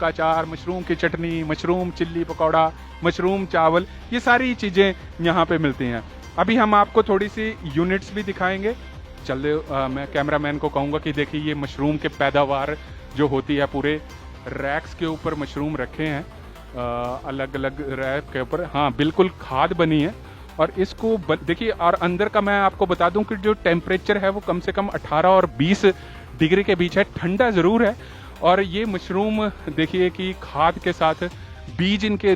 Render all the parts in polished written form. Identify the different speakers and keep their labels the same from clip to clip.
Speaker 1: का अचार, मशरूम की चटनी, मशरूम चिल्ली पकौड़ा, मशरूम चावल, ये सारी चीज़ें यहाँ पे मिलती हैं। अभी हम आपको थोड़ी सी यूनिट्स भी दिखाएंगे। मैं कैमरामैन को कहूँगा कि देखिए ये मशरूम के पैदावार जो होती है, पूरे रैक्स के ऊपर मशरूम रखे हैं, अलग अलग रैक के ऊपर। हाँ बिल्कुल खाद बनी है। और इसको देखिए, और अंदर का मैं आपको बता दूं कि जो टेम्परेचर है वो कम से कम 18 और 20 डिग्री के बीच है, ठंडा ज़रूर है। और ये मशरूम देखिए कि खाद के साथ बीज इनके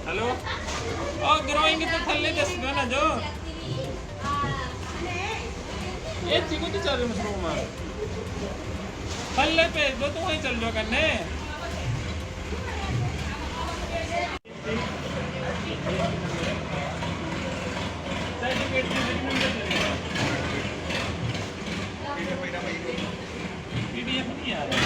Speaker 2: हेलो और ग्रोइंग तो थल्ले दस दो ना जो ये चीकू तो चल रहे मशरूम थल्ले भेज दो, तू वहीं चल जाओ करने। पीडीएफ नहीं आ रहा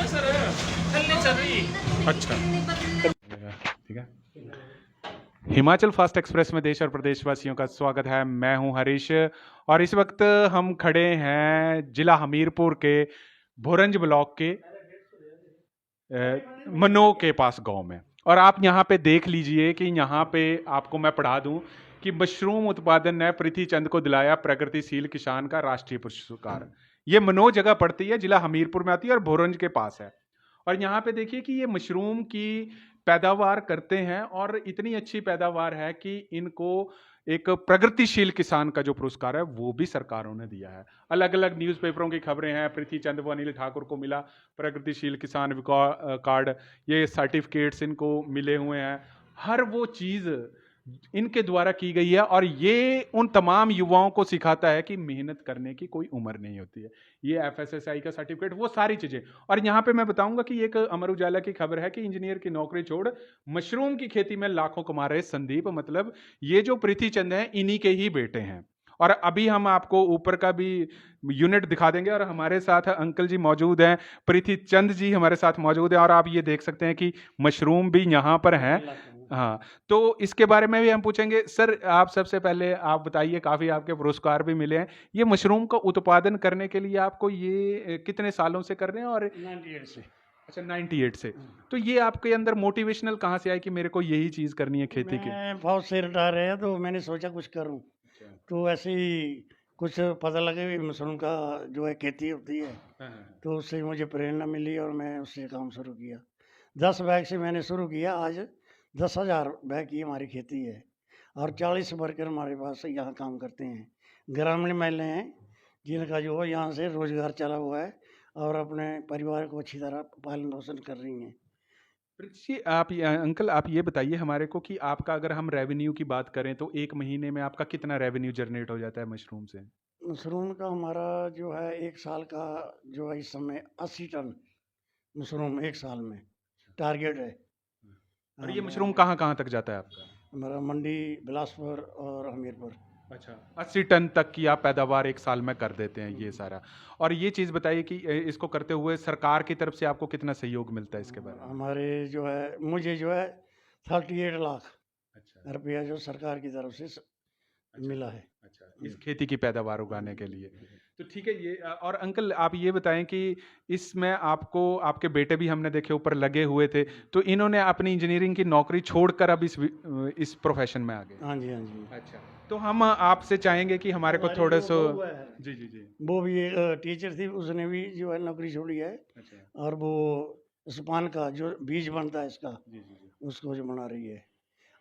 Speaker 2: सर, थल्ले चल रही।
Speaker 1: अच्छा ठीक है। हिमाचल फास्ट एक्सप्रेस में देश और प्रदेशवासियों का स्वागत है। मैं हूं हरीश और इस वक्त हम खड़े हैं जिला हमीरपुर के भोरंज ब्लॉक के मनो के पास गांव में। और आप यहां पे देख लीजिए कि यहां पे आपको मैं पढ़ा दूं कि मशरूम उत्पादन ने पृथ्वी चंद को दिलाया प्रगतिशील किसान का राष्ट्रीय पुरस्कार। ये मनो जगह पड़ती है, जिला हमीरपुर में आती है और भोरंज के पास है। और यहाँ पे देखिए कि ये मशरूम की पैदावार करते हैं और इतनी अच्छी पैदावार है कि इनको एक प्रगतिशील किसान का जो पुरस्कार है वो भी सरकारों ने दिया है। अलग अलग न्यूज़पेपरों की खबरें हैं, पृथ्वी चंद व अनिल ठाकुर को मिला प्रगतिशील किसान कार्ड, ये सर्टिफिकेट्स इनको मिले हुए हैं। हर वो चीज़ इनके द्वारा की गई है और ये उन तमाम युवाओं को सिखाता है कि मेहनत करने की कोई उम्र नहीं होती है। ये एफएसएसआई का सर्टिफिकेट, वो सारी चीजें। और यहाँ पे मैं बताऊंगा कि एक अमर उजाला की खबर है कि इंजीनियर की नौकरी छोड़ मशरूम की खेती में लाखों कमा रहे संदीप, मतलब ये जो प्रीति चंद हैं इन्हीं के ही बेटे हैं। और अभी हम आपको ऊपर का भी यूनिट दिखा देंगे और हमारे साथ अंकल जी मौजूद हैं, प्रीति चंद जी हमारे साथ मौजूद हैं। और आप ये देख सकते हैं कि मशरूम भी यहाँ पर हैं। हाँ, तो इसके बारे में भी हम पूछेंगे। सर आप सबसे पहले आप बताइए, काफ़ी आपके पुरस्कार भी मिले हैं, ये मशरूम का उत्पादन करने के लिए आपको ये कितने सालों से कर रहे हैं? और
Speaker 3: 98 से।
Speaker 1: अच्छा 98 से। तो ये आपके अंदर मोटिवेशनल कहाँ से आया कि मेरे को यही चीज़ करनी है खेती की?
Speaker 3: मैं बहुत से रिटायर है तो मैंने सोचा कुछ करूं, तो ऐसे ही कुछ पता लगे भी मशरूम का जो है खेती होती है, तो उससे मुझे प्रेरणा मिली और मैं उससे काम शुरू किया। 10 बैग से मैंने शुरू किया, आज 10,000 बैग की हमारी खेती है और 40 वर्कर हमारे पास यहाँ काम करते हैं। ग्रामीण महिलाएं हैं जिनका जो है यहाँ से रोजगार चला हुआ है और अपने परिवार को अच्छी तरह पालन पोषण कर रही हैं।
Speaker 1: जी आप अंकल आप ये बताइए हमारे को कि आपका अगर हम रेवेन्यू की बात करें तो एक महीने में आपका कितना रेवेन्यू जनरेट हो जाता है मशरूम से?
Speaker 3: मशरूम का हमारा जो है 1 साल का जो है इस समय 80 टन मशरूम 1 साल में टारगेट है।
Speaker 1: और ये मशरूम कहाँ कहाँ तक जाता है आपका?
Speaker 3: हमारा मंडी, बिलासपुर और हमीरपुर।
Speaker 1: अच्छा, 80 टन तक की आप पैदावार एक साल में कर देते हैं ये सारा। और ये चीज़ बताइए कि इसको करते हुए सरकार की तरफ से आपको कितना सहयोग मिलता है इसके बारे में?
Speaker 3: हमारे जो है मुझे जो है 38 लाख
Speaker 1: अच्छा
Speaker 3: रुपया जो सरकार की तरफ से मिला है।
Speaker 1: अच्छा, इस खेती की पैदावार उगाने के लिए। तो ठीक है ये और अंकल आप ये बताएं कि इसमें आपको आपके बेटे भी हमने देखे ऊपर लगे हुए थे, तो इन्होंने अपनी इंजीनियरिंग की नौकरी छोड़कर अब इस प्रोफेशन में आ गए?
Speaker 3: हाँ जी, हाँ जी।
Speaker 1: अच्छा, तो हम आपसे चाहेंगे कि हमारे को थोड़े सो जी जी जी।
Speaker 3: वो भी एक टीचर थी, उसने भी जो है नौकरी छोड़ी है
Speaker 1: अच्छा
Speaker 3: और वो स्पान का जो बीज बनता है इसका
Speaker 1: जी जी जी।
Speaker 3: उसको जो बना रही है।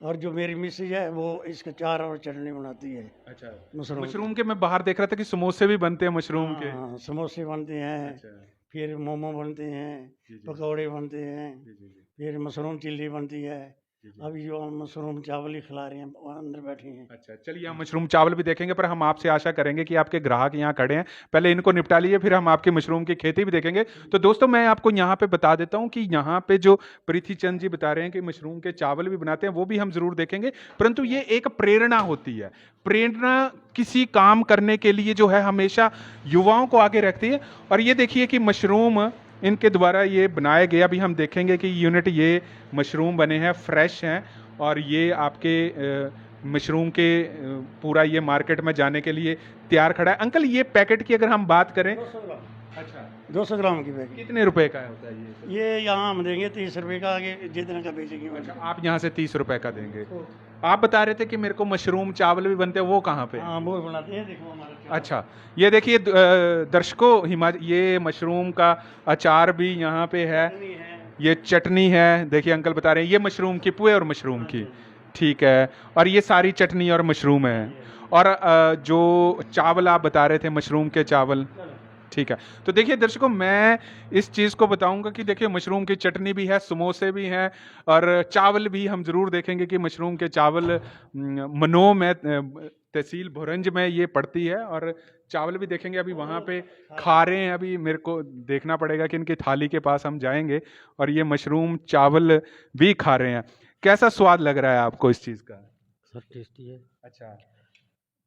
Speaker 3: और जो मेरी मिसेज है वो इसका चार और चटनी बनाती है
Speaker 1: अच्छा,
Speaker 3: मशरूम।
Speaker 1: मशरूम के मैं बाहर देख रहा था कि समोसे भी बनते हैं मशरूम के।
Speaker 3: हाँ, समोसे बनते हैं,
Speaker 1: अच्छा
Speaker 3: फिर मोमो बनते हैं,
Speaker 1: जी जी
Speaker 3: पकौड़े बनते हैं,
Speaker 1: जी जी जी
Speaker 3: फिर मशरूम चिल्ली बनती है।
Speaker 1: जी जी।
Speaker 3: अभी जो हम मशरूम चावल ही खिला रहे हैं, वो अंदर बैठे हैं।
Speaker 1: अच्छा चलिए हम मशरूम चावल भी देखेंगे, पर हम आपसे आशा करेंगे कि आपके ग्राहक यहाँ खड़े हैं, पहले इनको निपटा लीजिए, फिर हम आपकी मशरूम की खेती भी देखेंगे। तो दोस्तों मैं आपको यहाँ पे बता देता हूँ कि यहाँ पे जो पृथ्वी चंद जी बता रहे हैं कि मशरूम के चावल भी बनाते हैं, वो भी हम जरूर देखेंगे। परंतु ये एक प्रेरणा होती है, प्रेरणा किसी काम करने के लिए जो है हमेशा युवाओं को आगे रखती है। और ये देखिए कि मशरूम इनके द्वारा ये बनाए गए। अभी हम देखेंगे कि यूनिट ये मशरूम बने हैं, फ्रेश हैं, और ये आपके मशरूम के पूरा ये मार्केट में जाने के लिए तैयार खड़ा है। अंकल, ये पैकेट की अगर हम बात करें,
Speaker 3: 200 ग्राम,
Speaker 1: अच्छा
Speaker 3: 200 ग्राम की पैकेट।
Speaker 1: कितने रुपए का होता है
Speaker 3: ये यहाँ हम देंगे 30 रुपए का, आगे जितने का बेचेंगे
Speaker 1: अच्छा,
Speaker 3: वैसे।
Speaker 1: आप यहाँ से 30 रुपए का देंगे। आप बता रहे थे कि मेरे को मशरूम चावल भी बनते हैं, वो कहाँ पे?
Speaker 3: हाँ, वो बनाते हैं, देखो हमारा चावल।
Speaker 1: अच्छा, ये देखिए दर्शकों, ये मशरूम का अचार भी यहाँ पे है,
Speaker 3: चटनी है।
Speaker 1: ये चटनी है। देखिए अंकल बता रहे हैं ये मशरूम की पुए और मशरूम की, ठीक है, और ये सारी चटनी और मशरूम है। और जो चावल आप बता रहे थे मशरूम के चावल, ठीक है। तो देखिए दर्शकों, मैं इस चीज़ को बताऊंगा कि देखिए मशरूम की चटनी भी है, समोसे भी हैं, और चावल भी हम ज़रूर देखेंगे कि मशरूम के चावल मनो में तहसील भोरंज में ये पड़ती है, और चावल भी देखेंगे। अभी वहाँ पे खा रहे हैं, अभी मेरे को देखना पड़ेगा कि इनकी थाली के पास हम जाएंगे, और ये मशरूम चावल भी खा रहे हैं। कैसा स्वाद लग रहा है आपको इस चीज़ का?
Speaker 3: सर टेस्टी है।
Speaker 1: अच्छा,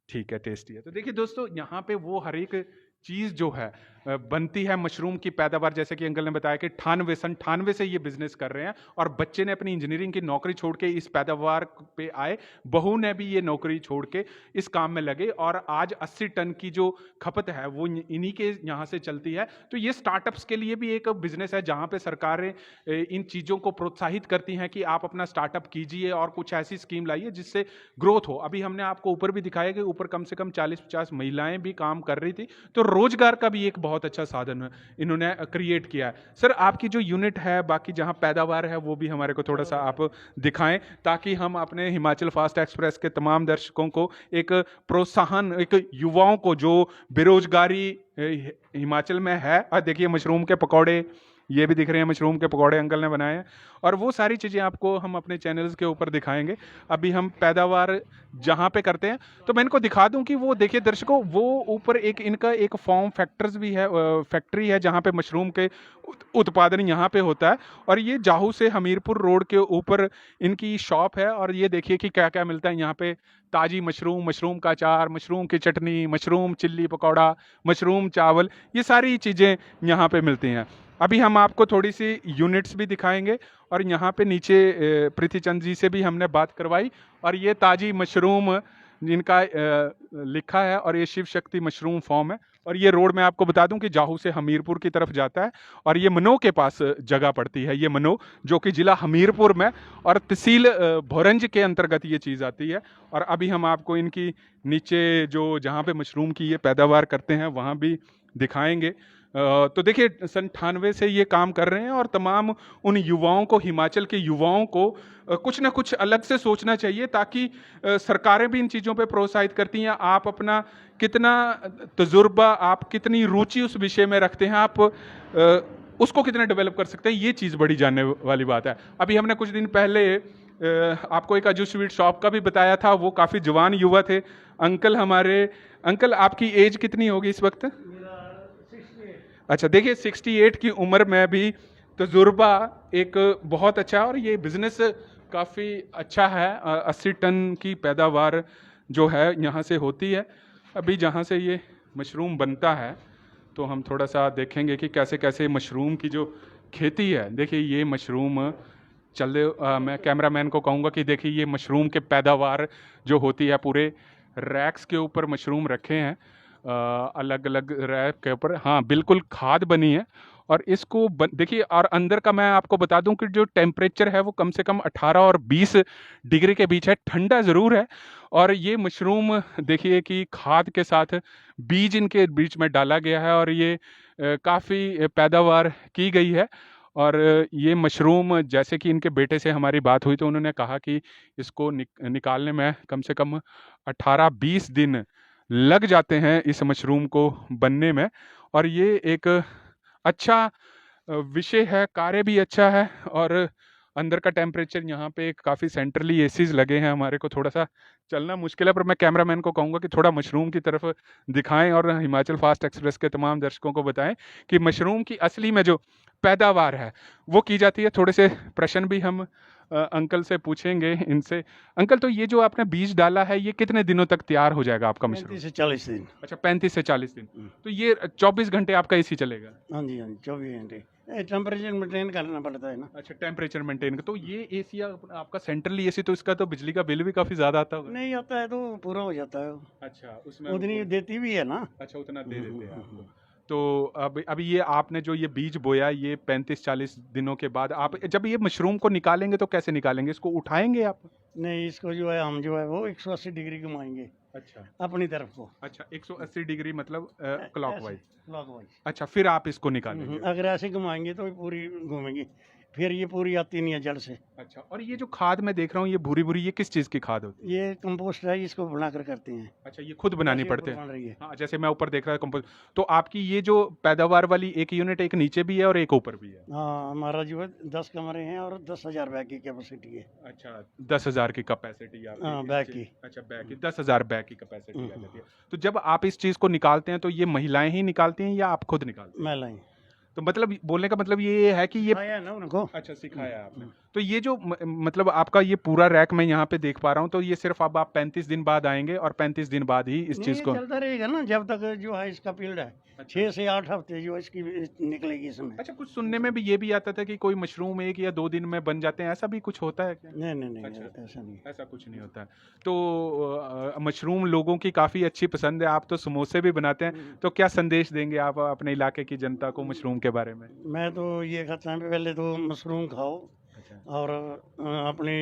Speaker 1: ठीक है, टेस्टी है। तो देखिए दोस्तों, यहाँ पे वो हर एक चीज़ जो है बनती है मशरूम की पैदावार, जैसे कि अंकल ने बताया कि 98 से ये बिजनेस कर रहे हैं, और बच्चे ने अपनी इंजीनियरिंग की नौकरी छोड़ के इस पैदावार पे आए, बहू ने भी ये नौकरी छोड़ के इस काम में लगे, और आज 80 टन की जो खपत है वो इन्हीं के यहाँ से चलती है। तो ये स्टार्टअप्स के लिए भी एक बिजनेस है, जहाँ पे सरकारें इन चीज़ों को प्रोत्साहित करती हैं कि आप अपना स्टार्टअप कीजिए और कुछ ऐसी स्कीम लाइए जिससे ग्रोथ हो। अभी हमने आपको ऊपर भी दिखाया कि ऊपर कम से कम 40-50 महिलाएं भी काम कर रही थी, तो रोजगार का भी एक बहुत अच्छा साधन इन्होंने क्रिएट किया है। सर, आपकी जो यूनिट है, बाकी जहां पैदावार है, वो भी हमारे को थोड़ा सा आप दिखाएं, ताकि हम अपने हिमाचल फास्ट एक्सप्रेस के तमाम दर्शकों को एक प्रोत्साहन, एक युवाओं को जो बेरोजगारी हिमाचल में है। और देखिए मशरूम के पकौड़े, ये भी दिख रहे हैं, मशरूम के पकौड़े अंकल ने बनाए हैं, और वो सारी चीज़ें आपको हम अपने चैनल्स के ऊपर दिखाएंगे। अभी हम पैदावार जहाँ पे करते हैं, तो मैं इनको दिखा दूं कि वो देखिए दर्शकों, वो ऊपर एक इनका एक फॉर्म फैक्टर्स भी है, फैक्ट्री है, जहाँ पे मशरूम के उत्पादन यहाँ पे होता है। और ये जाहू से हमीरपुर रोड के ऊपर इनकी शॉप है, और ये देखिए कि क्या क्या मिलता है यहाँ पे। ताज़ी मशरूम, मशरूम का अचार, मशरूम की चटनी, मशरूम चिल्ली पकौड़ा, मशरूम चावल, ये सारी चीज़ें यहाँ पे मिलती हैं। अभी हम आपको थोड़ी सी यूनिट्स भी दिखाएंगे, और यहाँ पे नीचे पृथ्वीचंद जी से भी हमने बात करवाई, और ये ताज़ी मशरूम जिनका लिखा है, और ये शिव शक्ति मशरूम फार्म है। और ये रोड मैं आपको बता दूं कि जाहू से हमीरपुर की तरफ जाता है, और ये मनो के पास जगह पड़ती है, ये मनो, जो कि जिला हमीरपुर में और तहसील भोरंज के अंतर्गत ये चीज़ आती है। और अभी हम आपको इनकी नीचे जो जहाँ पे मशरूम की ये पैदावार करते हैं वहाँ भी दिखाएंगे। तो देखिए 98 से ये काम कर रहे हैं, और तमाम उन युवाओं को, हिमाचल के युवाओं को कुछ ना कुछ अलग से सोचना चाहिए, ताकि सरकारें भी इन चीज़ों पे प्रोत्साहित करती हैं। आप अपना कितना तजुर्बा, आप कितनी रुचि उस विषय में रखते हैं, आप उसको कितना डेवलप कर सकते हैं, ये चीज़ बड़ी जानने वाली बात है। अभी हमने कुछ दिन पहले आपको एक अजू स्वीट शॉप का भी बताया था, वो काफ़ी जवान युवा थे अंकल हमारे। अंकल, आपकी एज कितनी होगी इस वक्त? अच्छा, देखिए 68 की उम्र में भी तजुर्बा एक बहुत अच्छा, और ये बिज़नेस काफ़ी अच्छा है। 80 टन की पैदावार जो है यहाँ से होती है। अभी जहाँ से ये मशरूम बनता है, तो हम थोड़ा सा देखेंगे कि कैसे कैसे मशरूम की जो खेती है। देखिए ये मशरूम मैं कैमरामैन को कहूँगा कि देखिए ये मशरूम के पैदावार जो होती है, पूरे रैक्स के ऊपर मशरूम रखे हैं, अलग अलग रैक के ऊपर। हाँ बिल्कुल, खाद बनी है, और इसको देखिए, और अंदर का मैं आपको बता दूं कि जो टेम्परेचर है वो कम से कम 18 और 20 डिग्री के बीच है, ठंडा ज़रूर है। और ये मशरूम देखिए कि खाद के साथ बीज इनके बीच में डाला गया है, और ये काफ़ी पैदावार की गई है। और ये मशरूम, जैसे कि इनके बेटे से हमारी बात हुई, तो उन्होंने कहा कि इसको निकालने में कम से कम 18-20 दिन लग जाते हैं इस मशरूम को बनने में। और ये एक अच्छा विषय है, कार्य भी अच्छा है। और अंदर का टेम्परेचर यहाँ पे काफ़ी सेंट्रली एसीज लगे हैं। हमारे को थोड़ा सा चलना मुश्किल है, पर मैं कैमरामैन को कहूँगा कि थोड़ा मशरूम की तरफ दिखाएं, और हिमाचल फास्ट एक्सप्रेस के तमाम दर्शकों को बताएं कि मशरूम की असली में जो पैदावार है वो की जाती है। थोड़े से प्रश्न भी हम अंकल से पूछेंगे इनसे। अंकल, तो ये जो आपने बीज डाला है ये कितने दिनों तक तैयार हो जाएगा आपका मशरूम?
Speaker 3: 35 से 40 दिन।
Speaker 1: अच्छा, 35 से 40 दिन। तो ये 24 घंटे आपका एसी चलेगा?
Speaker 3: हाँ जी, हाँ जी, 24 घंटे। टेम्परेचर मेंटेन करना पड़ता है ना।
Speaker 1: अच्छा, टेम्परेचर मेंटेन। तो ये एसी आपका सेंट्रली एसी, तो इसका तो बिजली का बिल भी काफी ज्यादा आता होगा?
Speaker 3: नहीं आता है तो पूरा हो जाता है वो।
Speaker 1: अच्छा, उसमें
Speaker 3: उतनी देती भी है ना।
Speaker 1: अच्छा, उतना दे देते हैं आपको। तो अभी ये आपने जो ये बीज बोया, ये 35-40 दिनों के बाद आप जब ये मशरूम को निकालेंगे तो कैसे निकालेंगे? इसको उठाएंगे आप?
Speaker 3: नहीं, इसको जो है हम जो है वो 180 डिग्री घुमाएंगे
Speaker 1: अच्छा
Speaker 3: अपनी तरफ को।
Speaker 1: अच्छा, 180 डिग्री मतलब क्लॉकवाइज।
Speaker 3: क्लॉकवाइज।
Speaker 1: अच्छा, फिर आप इसको निकालेंगे?
Speaker 3: अगर ऐसे घुमाएंगे तो ये पूरी घूमेंगी, फिर ये पूरी आती नहीं है जड़ से।
Speaker 1: अच्छा, और ये जो खाद मैं देख रहा हूँ ये भूरी भूरी, ये किस चीज़ की खाद होती है?
Speaker 3: ये कंपोस्ट है, इसको बनाकर करते हैं।
Speaker 1: अच्छा, ये खुद बनानी
Speaker 3: जैसे
Speaker 1: पड़ते
Speaker 3: ऊपर
Speaker 1: हैं?
Speaker 3: बन रही है।
Speaker 1: हाँ, जैसे मैं ऊपर देख रहा हूँ कंपोस्ट। तो आपकी ये जो पैदावार वाली एक यूनिट, एक नीचे भी है और एक ऊपर भी है?
Speaker 3: हाँ, हमारा जो है 10 कमरे हैं और 10,000 बैग की कैपेसिटी है।
Speaker 1: अच्छा, 10,000 की कैपेसिटी आपकी
Speaker 3: हाँ,
Speaker 1: इस
Speaker 3: बैग
Speaker 1: चीज़-
Speaker 3: की।
Speaker 1: अच्छा, बैग की 10,000 बैग की कैपेसिटी आ जाती है। तो जब आप इस चीज़ को निकालते हैं तो ये महिलाएं ही निकालती हैं या आप खुद निकालते हैं?
Speaker 3: महिलाएं।
Speaker 1: तो मतलब बोलने का मतलब ये है कि ये
Speaker 3: आया ना उनको।
Speaker 1: अच्छा, सिखाया आपने। तो ये जो मतलब आपका ये पूरा रैक मैं यहाँ पे देख पा रहा हूँ, तो ये सिर्फ अब आप 35 दिन बाद आएंगे और 35 दिन बाद ही इस
Speaker 3: नहीं,
Speaker 1: चीज़
Speaker 3: ये
Speaker 1: को।
Speaker 3: चलता रहेगा ना जब तक जो है इसका पीरियड है। 6 से 8 हफ्ते जो है इसकी निकलेगी इसमें।
Speaker 1: अच्छा, कुछ सुनने में भी ये भी आता था कि कोई मशरूम 1 या 2 दिन में बन जाते हैं, ऐसा भी कुछ होता है क्या?
Speaker 3: नहीं नहीं नहीं,
Speaker 1: अच्छा।
Speaker 3: ऐसा नहीं।
Speaker 1: ऐसा कुछ नहीं होता है। तो मशरूम लोगों की काफ़ी अच्छी पसंद है, आप तो समोसे भी बनाते हैं। तो क्या संदेश देंगे आप अपने इलाके की जनता को मशरूम के बारे में?
Speaker 3: मैं तो ये कहता हूँ पहले तो मशरूम खाओ
Speaker 1: अच्छा।
Speaker 3: और अपने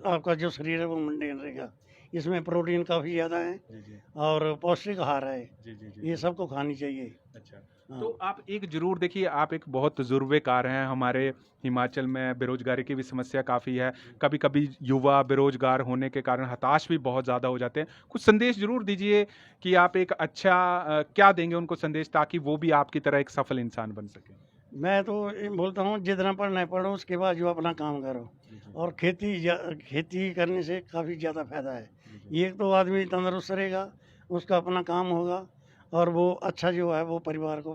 Speaker 3: आपका जो शरीर है वो मेंटेन रहेगा। इसमें प्रोटीन काफ़ी ज़्यादा है
Speaker 1: जी, जी।
Speaker 3: और पौष्टिक आहार है।
Speaker 1: जी, जी, जी।
Speaker 3: ये सबको खानी चाहिए।
Speaker 1: अच्छा,
Speaker 3: हाँ।
Speaker 1: तो आप एक ज़रूर देखिए, आप एक बहुत तजुर्बेकार हैं। हमारे हिमाचल में बेरोजगारी की भी समस्या काफ़ी है। कभी-कभी युवा बेरोजगार होने के कारण हताश भी बहुत ज़्यादा हो जाते हैं। कुछ संदेश ज़रूर दीजिए कि आप एक अच्छा क्या देंगे उनको संदेश, ताकि वो भी आपकी तरह एक सफल इंसान बन सकें?
Speaker 3: मैं तो ये बोलता हूँ जितना पढ़ना है पढ़ो, उसके बाद जो अपना काम करो। और खेती करने से काफ़ी ज़्यादा फायदा है। ये तो आदमी तंदुरुस्त रहेगा, उसका अपना काम होगा और वो अच्छा जो है वो परिवार को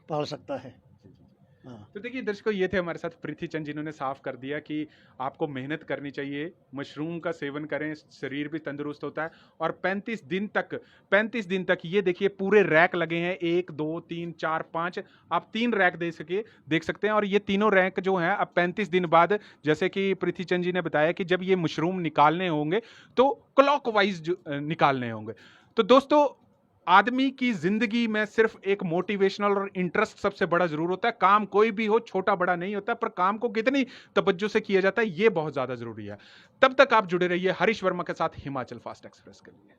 Speaker 3: पाल सकता है। हाँ।
Speaker 1: तो देखिए दर्शकों, ये थे हमारे साथ पृथ्वी चंद, जिन्होंने साफ कर दिया कि आपको मेहनत करनी चाहिए, मशरूम का सेवन करें, शरीर भी तंदुरुस्त होता है। और 35 दिन तक ये देखिए पूरे रैक लगे हैं, 1 2 3 4 5, आप 3 रैक देख सकते हैं। और ये तीनों रैक जो हैं अब 35 दिन बाद, जैसे कि पृथ्वी चंद जी ने बताया कि जब ये मशरूम निकालने होंगे तो क्लॉकवाइज निकालने होंगे। तो दोस्तों, आदमी की जिंदगी में सिर्फ एक मोटिवेशनल और इंटरेस्ट सबसे बड़ा जरूर होता है। काम कोई भी हो, छोटा बड़ा नहीं होता, पर काम को कितनी तवज्जो से किया जाता है ये बहुत ज्यादा जरूरी है। तब तक आप जुड़े रहिए हरीश वर्मा के साथ हिमाचल फास्ट एक्सप्रेस के लिए।